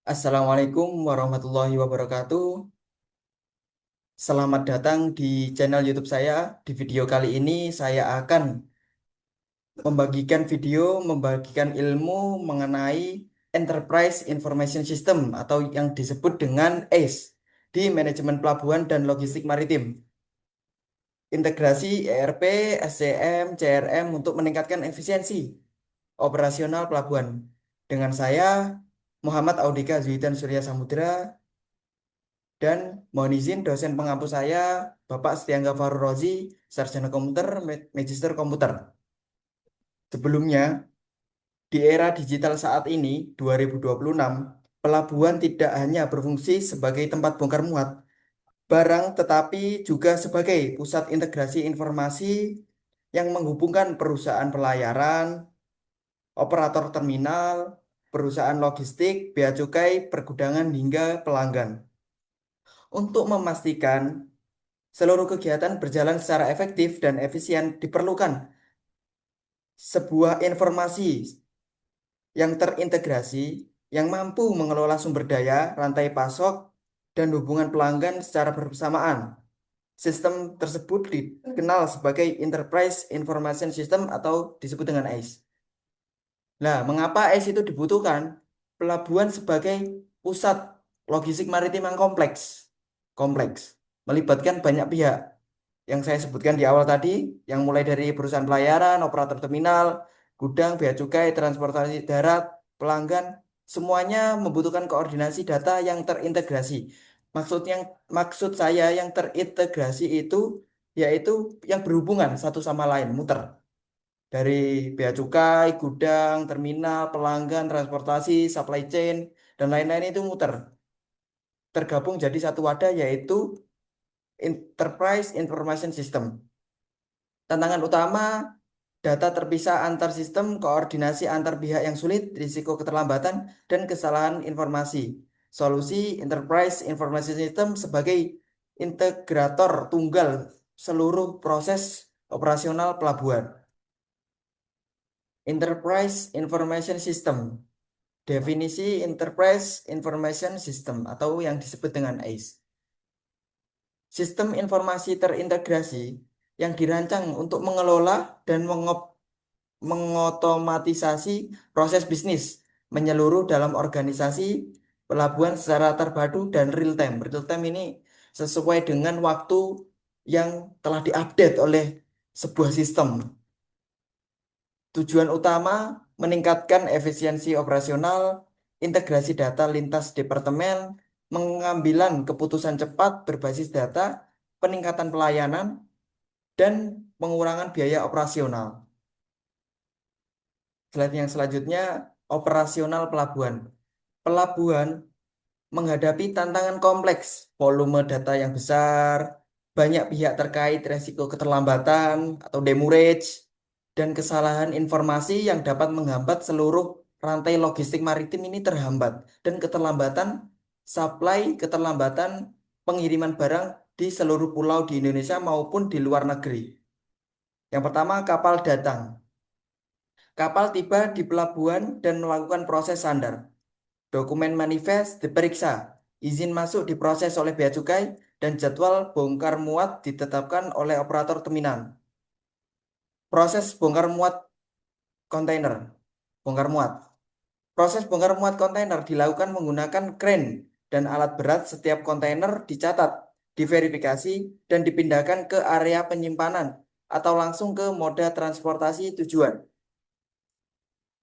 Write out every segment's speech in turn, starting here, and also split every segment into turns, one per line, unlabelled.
Assalamualaikum warahmatullahi wabarakatuh. Selamat datang di channel YouTube saya. Di video kali ini saya akan membagikan ilmu mengenai Enterprise Information System atau yang disebut dengan ACE di manajemen pelabuhan dan logistik maritim. Integrasi ERP, SCM, CRM untuk meningkatkan efisiensi operasional pelabuhan. Dengan saya Muhammad Audika Zuidan Surya Samudra. Dan mohon izin dosen pengampu saya, Bapak Setiangga Farur Rozi, Sarjana Komputer, Magister Komputer. Sebelumnya, di era digital saat ini, 2026, pelabuhan tidak hanya berfungsi sebagai tempat bongkar muat barang, tetapi juga sebagai pusat integrasi informasi yang menghubungkan perusahaan pelayaran, operator terminal, perusahaan logistik, bea cukai, pergudangan, hingga pelanggan. Untuk memastikan seluruh kegiatan berjalan secara efektif dan efisien, diperlukan sebuah informasi yang terintegrasi, yang mampu mengelola sumber daya, rantai pasok, dan hubungan pelanggan secara bersamaan. Sistem tersebut dikenal sebagai Enterprise Information System atau disebut dengan ACE. Nah, mengapa ACE itu dibutuhkan? Pelabuhan sebagai pusat logistik maritim yang kompleks, melibatkan banyak pihak yang saya sebutkan di awal tadi, yang mulai dari perusahaan pelayaran, operator terminal, gudang, bea cukai, transportasi darat, pelanggan, semuanya membutuhkan koordinasi data yang terintegrasi. Maksudnya, maksud saya yang terintegrasi itu yaitu yang berhubungan satu sama lain, muter. Dari bea cukai, gudang, terminal, pelanggan, transportasi, supply chain, dan lain-lain itu muter. Tergabung jadi satu wadah yaitu Enterprise Information System. Tantangan utama, data terpisah antar sistem, koordinasi antar pihak yang sulit, risiko keterlambatan, dan kesalahan informasi. Solusi Enterprise Information System sebagai integrator tunggal seluruh proses operasional pelabuhan. Enterprise Information System. Definisi Enterprise Information System atau yang disebut dengan ACE. Sistem informasi terintegrasi yang dirancang untuk mengelola dan mengotomatisasi proses bisnis menyeluruh dalam organisasi pelabuhan secara terpadu dan real time. Real time ini sesuai dengan waktu yang telah diupdate oleh sebuah sistem. Tujuan utama meningkatkan efisiensi operasional, integrasi data lintas departemen, mengambilan keputusan cepat berbasis data, peningkatan pelayanan, dan pengurangan biaya operasional. Slide yang selanjutnya, operasional pelabuhan. Pelabuhan menghadapi tantangan kompleks, volume data yang besar, banyak pihak terkait, resiko keterlambatan atau demurrage, dan kesalahan informasi yang dapat menghambat seluruh rantai logistik maritim ini terhambat, dan keterlambatan pengiriman barang di seluruh pulau di Indonesia maupun di luar negeri. Yang pertama, kapal datang. Kapal tiba di pelabuhan dan melakukan proses sandar. Dokumen manifest diperiksa, izin masuk diproses oleh bea cukai, dan jadwal bongkar muat ditetapkan oleh operator terminal. Proses bongkar muat kontainer. Bongkar muat. Proses bongkar muat kontainer dilakukan menggunakan kren dan alat berat. Setiap kontainer dicatat, diverifikasi, dan dipindahkan ke area penyimpanan atau langsung ke moda transportasi tujuan.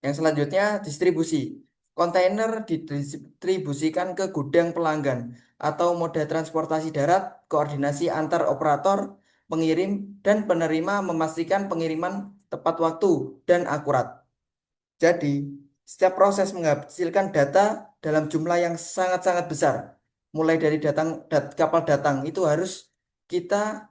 Yang selanjutnya, distribusi. Kontainer didistribusikan ke gudang pelanggan atau moda transportasi darat, koordinasi antar operator, pengirim, dan penerima memastikan pengiriman tepat waktu dan akurat. Jadi, setiap proses menghasilkan data dalam jumlah yang sangat-sangat besar. Mulai dari kapal datang itu harus kita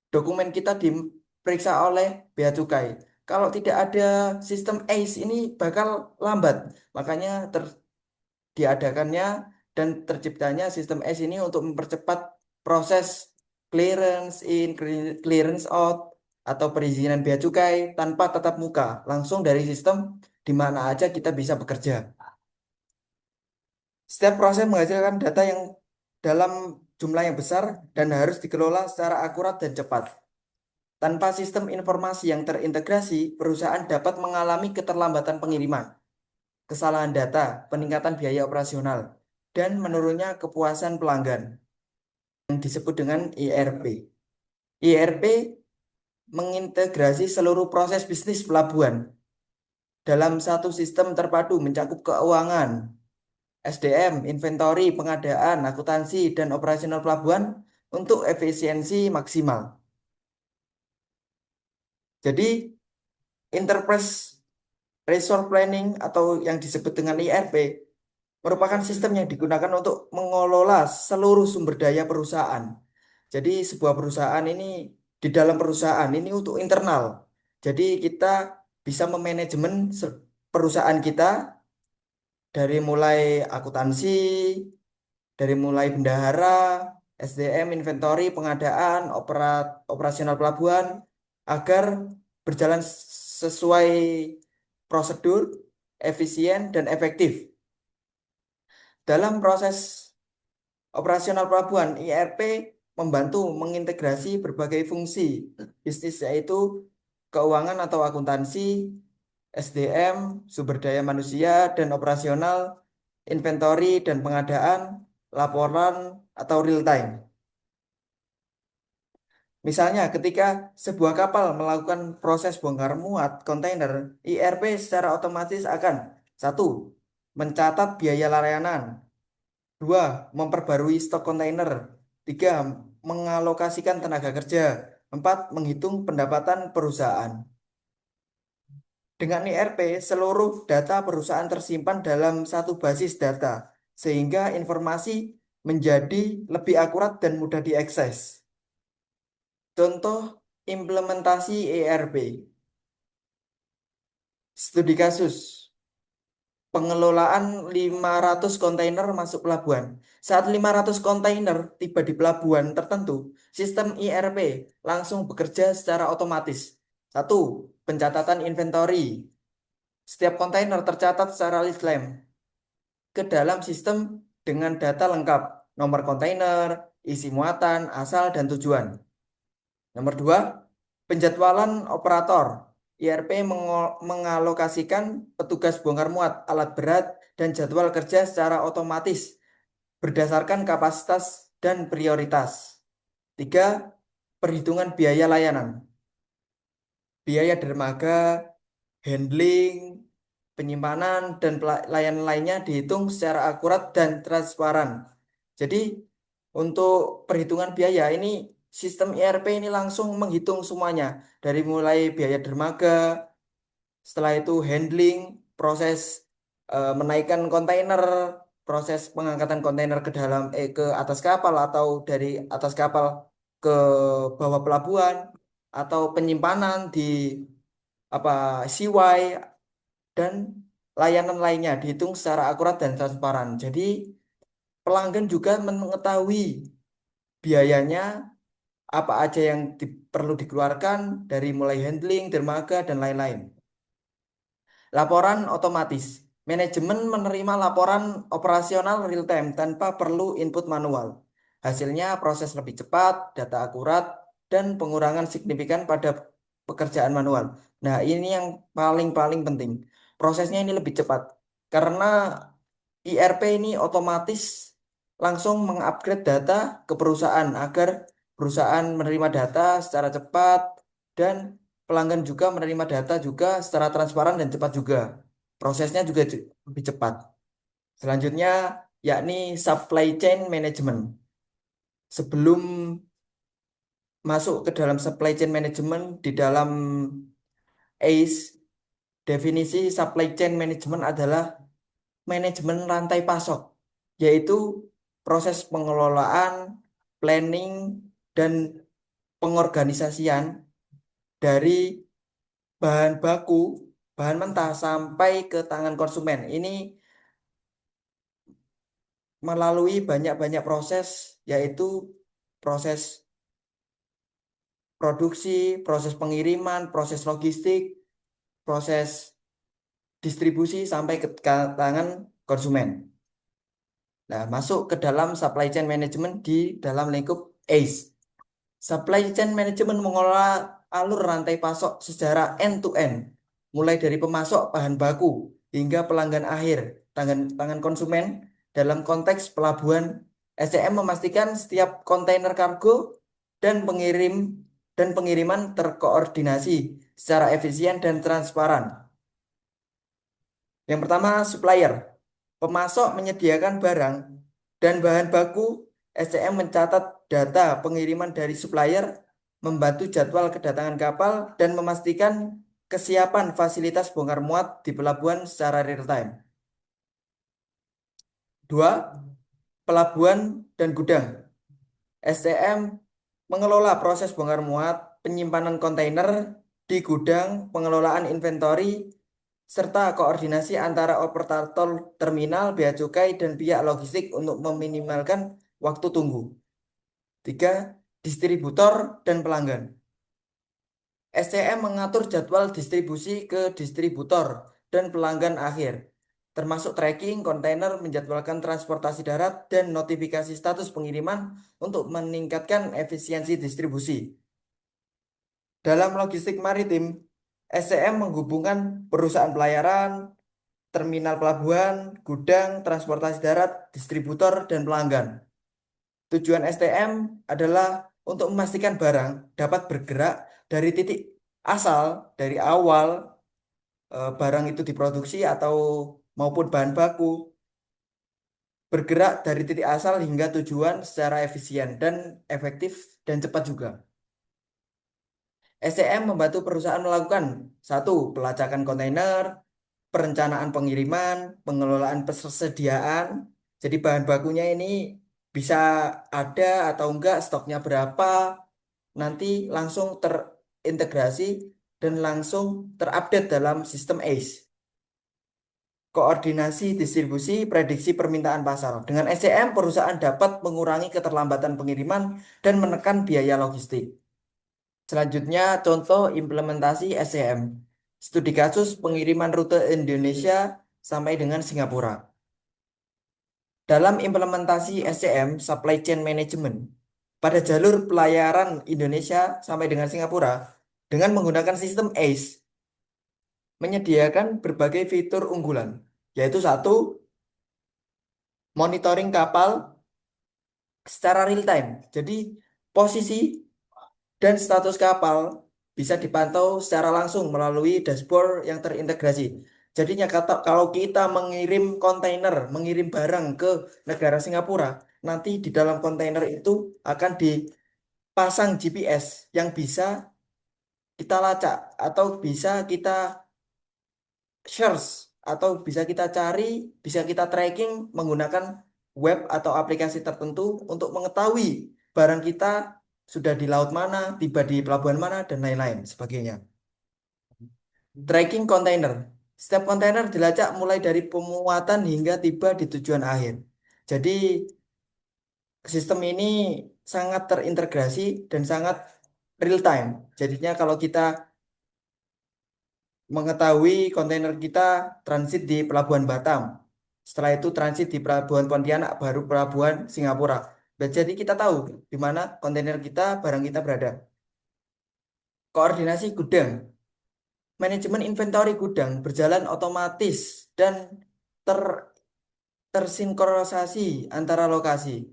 dokumen kita diperiksa oleh bea cukai. Kalau tidak ada sistem ACE ini bakal lambat. Makanya diadakannya dan terciptanya sistem ACE ini untuk mempercepat proses clearance in, clearance out, atau perizinan bea cukai tanpa tatap muka, langsung dari sistem di mana aja kita bisa bekerja. Setiap proses menghasilkan data yang dalam jumlah yang besar dan harus dikelola secara akurat dan cepat. Tanpa sistem informasi yang terintegrasi, perusahaan dapat mengalami keterlambatan pengiriman, kesalahan data, peningkatan biaya operasional, dan menurunnya kepuasan pelanggan yang disebut dengan IRP. IRP mengintegrasi seluruh proses bisnis pelabuhan dalam satu sistem terpadu mencakup keuangan, SDM, inventory, pengadaan, akuntansi, dan operasional pelabuhan untuk efisiensi maksimal. Jadi, Enterprise Resource Planning atau yang disebut dengan IRP merupakan sistem yang digunakan untuk mengelola seluruh sumber daya perusahaan. Jadi, sebuah perusahaan ini di dalam perusahaan ini untuk internal. Jadi, kita bisa memanajemen perusahaan kita dari mulai akuntansi, dari mulai bendahara, SDM, inventory, pengadaan, operasional pelabuhan, agar berjalan sesuai prosedur, efisien, dan efektif. Dalam proses operasional pelabuhan, IRP membantu mengintegrasi berbagai fungsi bisnis, yaitu keuangan atau akuntansi, SDM, sumber daya manusia, dan operasional, inventory dan pengadaan, laporan atau real time. Misalnya, ketika sebuah kapal melakukan proses bongkar muat kontainer, IRP secara otomatis akan: satu, mencatat biaya layanan; dua, memperbarui stok kontainer; tiga, mengalokasikan tenaga kerja; empat, menghitung pendapatan perusahaan. Dengan IRP, seluruh data perusahaan tersimpan dalam satu basis data, sehingga informasi menjadi lebih akurat dan mudah diakses. Contoh implementasi ERP. Studi kasus. Pengelolaan 500 kontainer masuk pelabuhan. Saat 500 kontainer tiba di pelabuhan tertentu, sistem IRP langsung bekerja secara otomatis. Satu, pencatatan inventory. Setiap kontainer tercatat secara real time ke dalam sistem dengan data lengkap, nomor kontainer, isi muatan, asal, dan tujuan. Nomor dua, penjadwalan operator. IRP mengalokasikan petugas bongkar muat, alat berat, dan jadwal kerja secara otomatis berdasarkan kapasitas dan prioritas. Tiga, perhitungan biaya layanan. Biaya dermaga, handling, penyimpanan, dan layanan lainnya dihitung secara akurat dan transparan. Jadi, untuk perhitungan biaya ini, sistem ERP ini langsung menghitung semuanya, dari mulai biaya dermaga, setelah itu handling, proses menaikkan kontainer, proses pengangkatan kontainer ke atas kapal atau dari atas kapal ke bawah pelabuhan, atau penyimpanan di seaway, dan layanan lainnya dihitung secara akurat dan transparan. Jadi pelanggan juga mengetahui biayanya apa aja yang perlu dikeluarkan dari mulai handling, dermaga, dan lain-lain. Laporan otomatis. Manajemen menerima laporan operasional real time tanpa perlu input manual. Hasilnya proses lebih cepat, data akurat, dan pengurangan signifikan pada pekerjaan manual. Nah, ini yang paling-paling penting. Prosesnya ini lebih cepat karena IRP ini otomatis langsung mengupgrade data ke perusahaan agar perusahaan menerima data secara cepat dan pelanggan juga menerima data juga secara transparan dan cepat juga. Prosesnya juga lebih cepat. Selanjutnya yakni supply chain management. Sebelum masuk ke dalam supply chain management di dalam ACE, definisi supply chain management adalah manajemen rantai pasok, yaitu proses pengelolaan, planning, dan pengorganisasian dari bahan baku, bahan mentah sampai ke tangan konsumen. Ini melalui banyak-banyak proses, yaitu proses produksi, proses pengiriman, proses logistik, proses distribusi sampai ke tangan konsumen. Nah, masuk ke dalam supply chain management di dalam lingkup ACE. Supply chain management mengelola alur rantai pasok secara end-to-end, mulai dari pemasok bahan baku hingga pelanggan akhir, tangan konsumen. Dalam konteks pelabuhan, SCM memastikan setiap kontainer kargo dan pengiriman terkoordinasi secara efisien dan transparan. Yang pertama, supplier. Pemasok menyediakan barang dan bahan baku. SCM mencatat data pengiriman dari supplier, membantu jadwal kedatangan kapal, dan memastikan kesiapan fasilitas bongkar muat di pelabuhan secara real time. Dua, pelabuhan dan gudang. SCM mengelola proses bongkar muat, penyimpanan kontainer di gudang, pengelolaan inventory, serta koordinasi antara operator terminal, bea cukai, dan pihak logistik untuk meminimalkan waktu tunggu. Tiga, distributor dan pelanggan. SCM mengatur jadwal distribusi ke distributor dan pelanggan akhir, termasuk tracking kontainer, menjadwalkan transportasi darat, dan notifikasi status pengiriman untuk meningkatkan efisiensi distribusi. Dalam logistik maritim, SCM menghubungkan perusahaan pelayaran, terminal pelabuhan, gudang, transportasi darat, distributor, dan pelanggan. Tujuan STM adalah untuk memastikan barang dapat bergerak dari titik asal, dari awal barang itu diproduksi atau maupun bahan baku, bergerak dari titik asal hingga tujuan secara efisien dan efektif dan cepat juga. SCM membantu perusahaan melakukan satu, pelacakan kontainer, perencanaan pengiriman, pengelolaan persediaan. Jadi bahan bakunya ini bisa ada atau enggak, stoknya berapa, nanti langsung terintegrasi dan langsung terupdate dalam sistem ACE. Koordinasi distribusi, prediksi permintaan pasar. Dengan SCM, perusahaan dapat mengurangi keterlambatan pengiriman dan menekan biaya logistik. Selanjutnya, contoh implementasi SCM. Studi kasus pengiriman rute Indonesia sampai dengan Singapura. Dalam implementasi SCM, Supply Chain Management, pada jalur pelayaran Indonesia sampai dengan Singapura, dengan menggunakan sistem ACE, menyediakan berbagai fitur unggulan, yaitu satu, monitoring kapal secara real time. Jadi, posisi dan status kapal bisa dipantau secara langsung melalui dashboard yang terintegrasi. Jadinya kalau kita mengirim kontainer, mengirim barang ke negara Singapura, nanti di dalam kontainer itu akan dipasang GPS yang bisa kita lacak atau bisa kita search atau bisa kita cari, bisa kita tracking menggunakan web atau aplikasi tertentu untuk mengetahui barang kita sudah di laut mana, tiba di pelabuhan mana, dan lain-lain sebagainya. Tracking kontainer. Setiap kontainer dilacak mulai dari pemuatan hingga tiba di tujuan akhir. Jadi sistem ini sangat terintegrasi dan sangat real time. Jadinya kalau kita mengetahui kontainer kita transit di Pelabuhan Batam. Setelah itu transit di Pelabuhan Pontianak, baru Pelabuhan Singapura. Dan jadi kita tahu di mana kontainer kita, barang kita berada. Koordinasi gudang. Manajemen inventory gudang berjalan otomatis dan ter tersinkronisasi antara lokasi.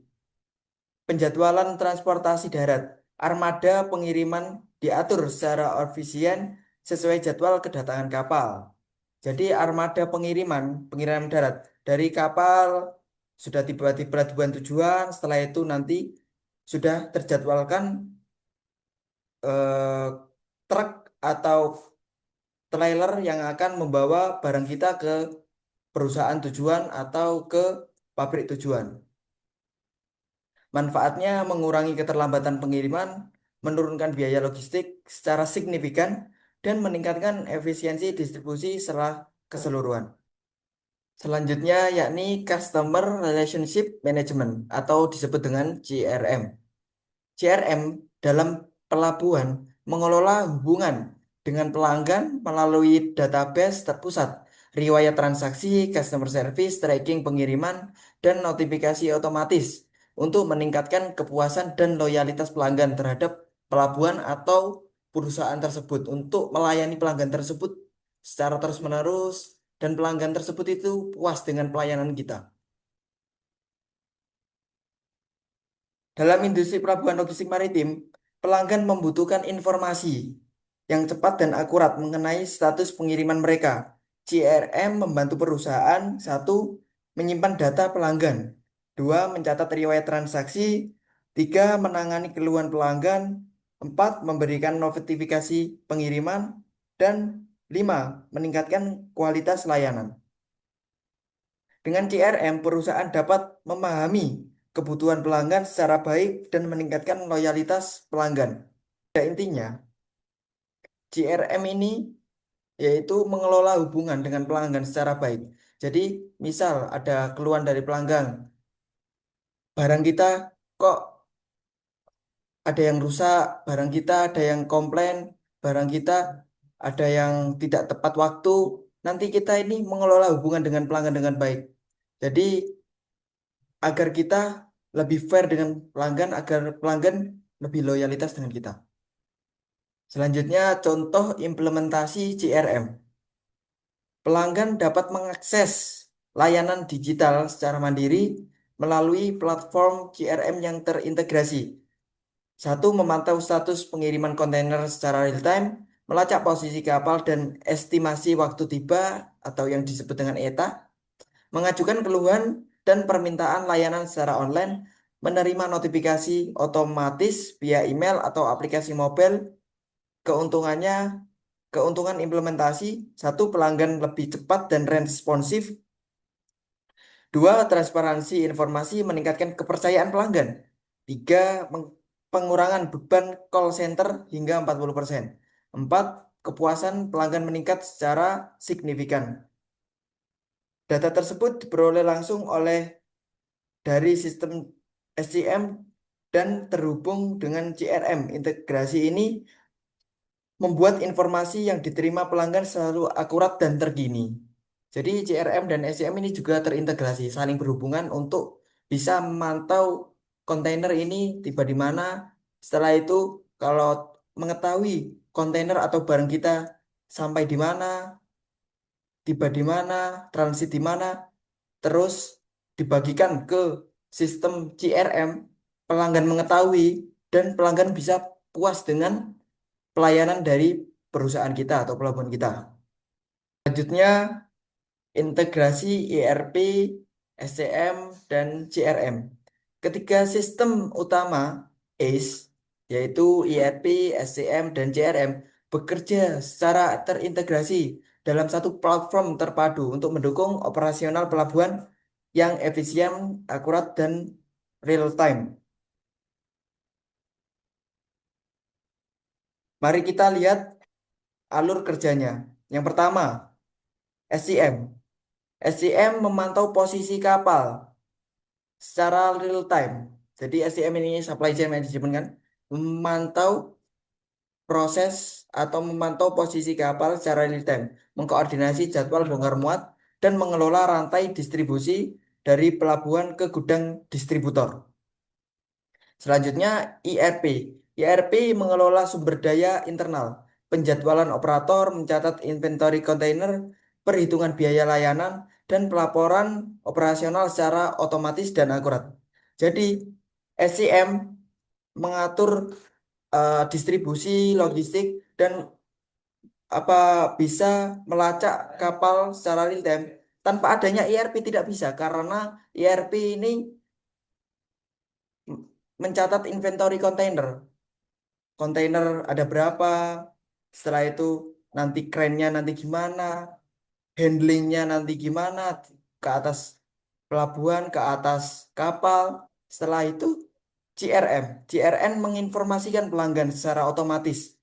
Penjadwalan transportasi darat. Armada pengiriman diatur secara efisien sesuai jadwal kedatangan kapal. Jadi armada pengiriman darat dari kapal sudah tiba di pelabuhan tujuan, setelah itu nanti sudah terjadwalkan eh, truk atau trailer yang akan membawa barang kita ke perusahaan tujuan atau ke pabrik tujuan. Manfaatnya mengurangi keterlambatan pengiriman, menurunkan biaya logistik secara signifikan, dan meningkatkan efisiensi distribusi secara keseluruhan. Selanjutnya yakni Customer Relationship Management atau disebut dengan CRM. CRM dalam pelabuhan mengelola hubungan dengan pelanggan melalui database terpusat, riwayat transaksi, customer service, tracking pengiriman, dan notifikasi otomatis untuk meningkatkan kepuasan dan loyalitas pelanggan terhadap pelabuhan atau perusahaan tersebut untuk melayani pelanggan tersebut secara terus-menerus dan pelanggan tersebut itu puas dengan pelayanan kita. Dalam industri pelabuhan logistik maritim, pelanggan membutuhkan informasi yang cepat dan akurat mengenai status pengiriman mereka. CRM membantu perusahaan, satu, menyimpan data pelanggan, dua, mencatat riwayat transaksi, tiga, menangani keluhan pelanggan, empat, memberikan notifikasi pengiriman, dan lima, meningkatkan kualitas layanan. Dengan CRM, perusahaan dapat memahami kebutuhan pelanggan secara baik dan meningkatkan loyalitas pelanggan. Intinya, CRM ini yaitu mengelola hubungan dengan pelanggan secara baik. Jadi, misal ada keluhan dari pelanggan, barang kita kok ada yang rusak, barang kita ada yang komplain, barang kita ada yang tidak tepat waktu. Nanti kita ini mengelola hubungan dengan pelanggan dengan baik. Jadi, agar kita lebih fair dengan pelanggan, agar pelanggan lebih loyalitas dengan kita. Selanjutnya, contoh implementasi CRM. Pelanggan dapat mengakses layanan digital secara mandiri melalui platform CRM yang terintegrasi. Satu, memantau status pengiriman kontainer secara real time, melacak posisi kapal dan estimasi waktu tiba atau yang disebut dengan ETA, mengajukan keluhan dan permintaan layanan secara online, menerima notifikasi otomatis via email atau aplikasi mobile. Keuntungannya, keuntungan implementasi, satu, pelanggan lebih cepat dan responsif. Dua, transparansi informasi meningkatkan kepercayaan pelanggan. Tiga, pengurangan beban call center hingga 40%. Empat, kepuasan pelanggan meningkat secara signifikan. Data tersebut diperoleh langsung oleh dari sistem SCM dan terhubung dengan CRM. Integrasi ini membuat informasi yang diterima pelanggan selalu akurat dan terkini. Jadi CRM dan SCM ini juga terintegrasi, saling berhubungan untuk bisa memantau kontainer ini tiba di mana. Setelah itu, kalau mengetahui kontainer atau barang kita sampai di mana, tiba di mana, transit di mana, terus dibagikan ke sistem CRM, pelanggan mengetahui dan pelanggan bisa puas dengan pelayanan dari perusahaan kita atau pelabuhan kita. Selanjutnya, integrasi ERP, SCM, dan CRM. Ketiga sistem utama ACE, yaitu ERP, SCM, dan CRM, bekerja secara terintegrasi dalam satu platform terpadu untuk mendukung operasional pelabuhan yang efisien, akurat, dan real time. Mari kita lihat alur kerjanya. Yang pertama, SCM. SCM memantau posisi kapal secara real time. Jadi SCM ini supply chain management kan, memantau proses atau memantau posisi kapal secara real time, mengkoordinasi jadwal bongkar muat dan mengelola rantai distribusi dari pelabuhan ke gudang distributor. Selanjutnya IRP. IRP mengelola sumber daya internal, penjadwalan operator, mencatat inventory kontainer, perhitungan biaya layanan, dan pelaporan operasional secara otomatis dan akurat. Jadi SCM mengatur distribusi logistik dan apa bisa melacak kapal secara real time. Tanpa adanya IRP tidak bisa karena IRP ini mencatat inventory kontainer. Kontainer ada berapa, setelah itu nanti kerennya nanti gimana, handlingnya nanti gimana, ke atas pelabuhan, ke atas kapal. Setelah itu CRM. CRM menginformasikan pelanggan secara otomatis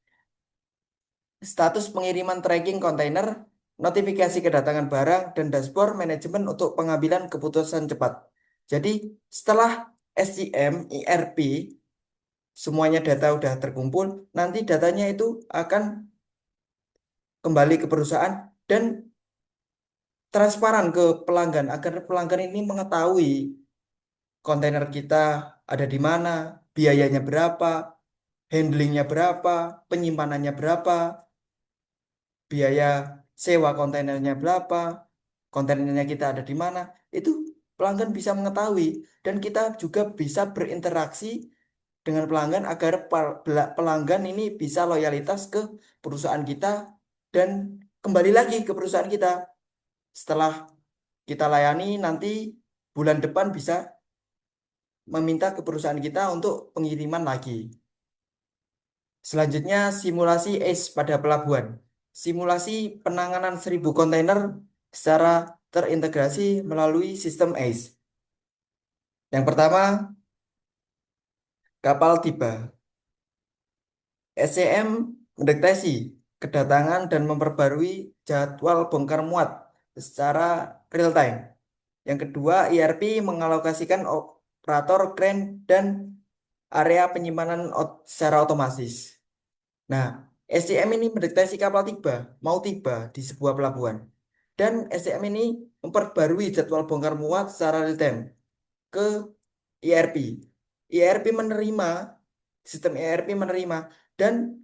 status pengiriman tracking kontainer, notifikasi kedatangan barang, dan dashboard manajemen untuk pengambilan keputusan cepat. Jadi setelah SCM, ERP, semuanya data udah terkumpul, nanti datanya itu akan kembali ke perusahaan dan transparan ke pelanggan agar pelanggan ini mengetahui kontainer kita ada di mana, biayanya berapa, handlingnya berapa, penyimpanannya berapa, biaya sewa kontainernya berapa, kontainernya kita ada di mana, itu pelanggan bisa mengetahui dan kita juga bisa berinteraksi dengan pelanggan agar pelanggan ini bisa loyalitas ke perusahaan kita dan kembali lagi ke perusahaan kita setelah kita layani nanti bulan depan bisa meminta ke perusahaan kita untuk pengiriman lagi. Selanjutnya, simulasi ACE pada pelabuhan. Simulasi penanganan 1.000 kontainer secara terintegrasi melalui sistem ACE. Yang pertama, kapal tiba. SCM mendeteksi kedatangan dan memperbarui jadwal bongkar muat secara real time. Yang kedua, ERP mengalokasikan operator crane dan area penyimpanan secara otomatis. Nah, SCM ini mendeteksi kapal mau tiba di sebuah pelabuhan. Dan SCM ini memperbarui jadwal bongkar muat secara real time ke ERP. ERP menerima, sistem ERP menerima, dan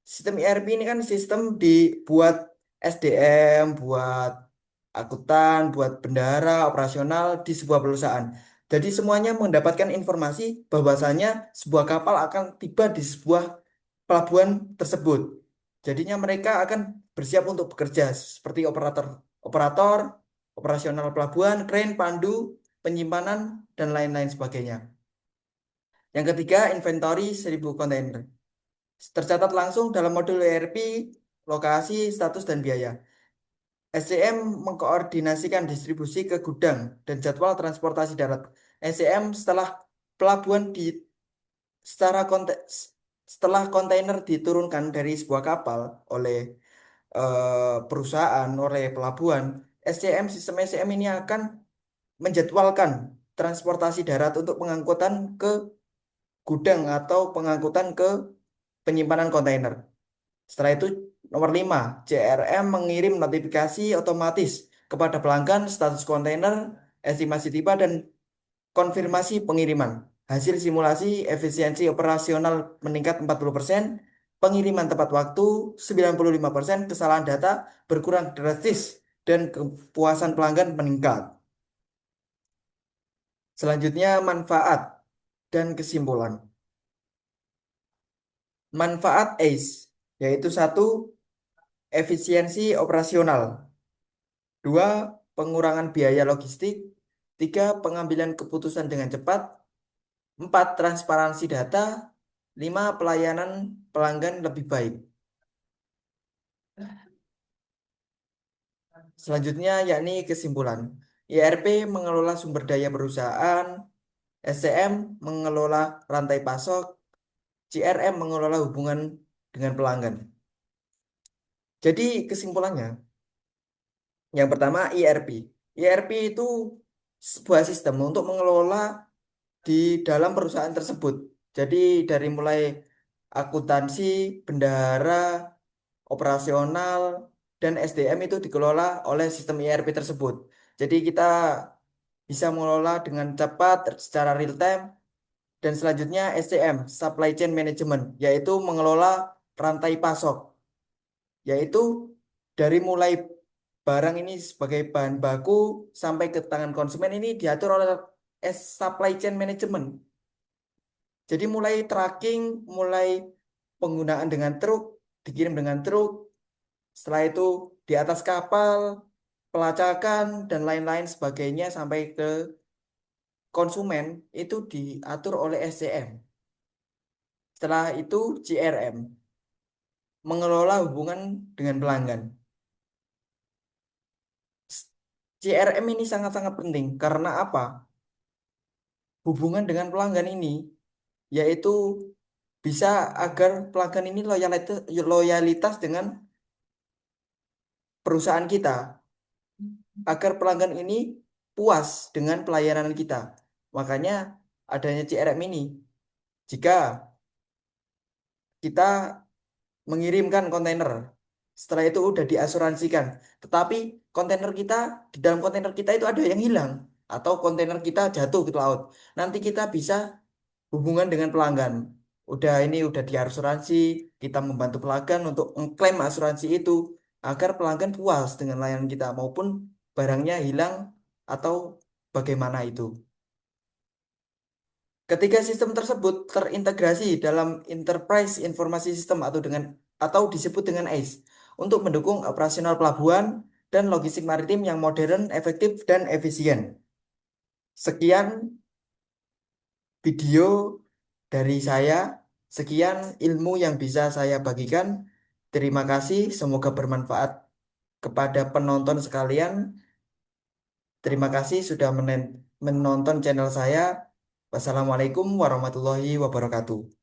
sistem ERP ini kan sistem dibuat SDM, buat akuntan, buat bendahara, operasional di sebuah perusahaan. Jadi semuanya mendapatkan informasi bahwasanya sebuah kapal akan tiba di sebuah pelabuhan tersebut. Jadinya mereka akan bersiap untuk bekerja seperti operator, operasional pelabuhan, crane, pandu, penyimpanan, dan lain-lain sebagainya. Yang ketiga, inventory 1.000 kontainer. Tercatat langsung dalam modul ERP, lokasi, status, dan biaya. SCM mengkoordinasikan distribusi ke gudang dan jadwal transportasi darat. SCM setelah pelabuhan di secara konteks setelah kontainer diturunkan dari sebuah kapal oleh perusahaan, oleh pelabuhan, sistem SCM ini akan menjadwalkan transportasi darat untuk pengangkutan ke gudang atau pengangkutan ke penyimpanan kontainer. Setelah itu nomor 5, CRM mengirim notifikasi otomatis kepada pelanggan status kontainer, estimasi tiba dan konfirmasi pengiriman. Hasil simulasi efisiensi operasional meningkat 40%, pengiriman tepat waktu 95%, kesalahan data berkurang drastis dan kepuasan pelanggan meningkat. Selanjutnya manfaat dan kesimpulan. Manfaat ACE yaitu satu, efisiensi operasional. Dua, pengurangan biaya logistik. Tiga, pengambilan keputusan dengan cepat. Empat, transparansi data. Lima, pelayanan pelanggan lebih baik. Selanjutnya yakni kesimpulan. IRP mengelola sumber daya perusahaan, SCM mengelola rantai pasok, CRM mengelola hubungan dengan pelanggan. Jadi kesimpulannya, yang pertama IRP. IRP itu sebuah sistem untuk mengelola di dalam perusahaan tersebut. Jadi dari mulai akuntansi, bendahara, operasional, dan SDM itu dikelola oleh sistem ERP tersebut. Jadi kita bisa mengelola dengan cepat secara real time. Dan selanjutnya SCM, Supply Chain Management, yaitu mengelola rantai pasok, yaitu dari mulai barang ini sebagai bahan baku sampai ke tangan konsumen ini diatur oleh Supply Chain Management. Jadi mulai tracking, mulai penggunaan dengan truk, dikirim dengan truk, setelah itu di atas kapal, pelacakan, dan lain-lain sebagainya sampai ke konsumen itu diatur oleh SCM. Setelah itu CRM, mengelola hubungan dengan pelanggan. CRM ini sangat-sangat penting karena apa? Hubungan dengan pelanggan ini yaitu bisa agar pelanggan ini loyalitas dengan perusahaan kita, agar pelanggan ini puas dengan pelayanan kita. Makanya adanya CRM ini. Jika kita mengirimkan kontainer Setelah itu udah diasuransikan. Tetapi kontainer kita, di dalam kontainer kita itu ada yang hilang atau kontainer kita jatuh ke laut. Nanti kita bisa hubungan dengan pelanggan. Udah diasuransi, kita membantu pelanggan untuk mengklaim asuransi itu agar pelanggan puas dengan layanan kita maupun barangnya hilang atau bagaimana itu. Ketiga sistem tersebut terintegrasi dalam Enterprise Informasi System atau disebut dengan ACE untuk mendukung operasional pelabuhan dan logistik maritim yang modern, efektif, dan efisien. Sekian video dari saya. Sekian ilmu yang bisa saya bagikan. Terima kasih, semoga bermanfaat kepada penonton sekalian. Terima kasih sudah menonton channel saya. Wassalamualaikum warahmatullahi wabarakatuh.